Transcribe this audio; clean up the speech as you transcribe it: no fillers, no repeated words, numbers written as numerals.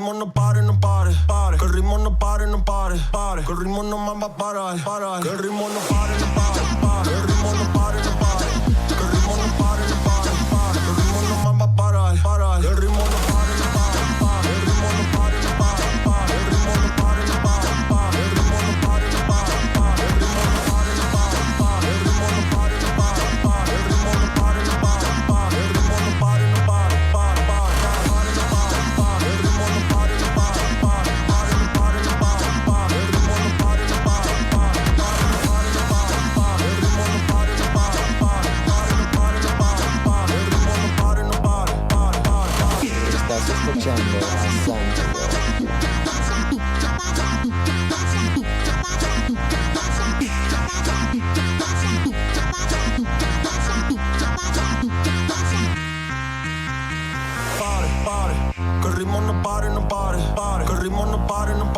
ritmo no pare, no pare, pare. Que el ritmo no pare, no pare, pare. Que el ritmo no más va a parar, parar. Que el ritmo no pare, no pare, pare. Que el ritmo no pare, no pare. Que el ritmo no pare, no pare, pare. Que el ritmo no más va a parar, parar. Que el ritmo no pare, no pare, pare. Que el ritmo no pare, no pare, pare. Que el ritmo no pare, no pare, pare. Que el ritmo no pare, no pare, pare. Que el ritmo no pare, no pare, pare. Que el ritmo no pare, no pare, pare. Que el ritmo no pare, no pare, pare. Que el ritmo no pare, no pare, pare, pare. Estás escuchando a Santiago. Pare, pare, que el ritmo no pare, no pare, pare, que el ritmo no pare, no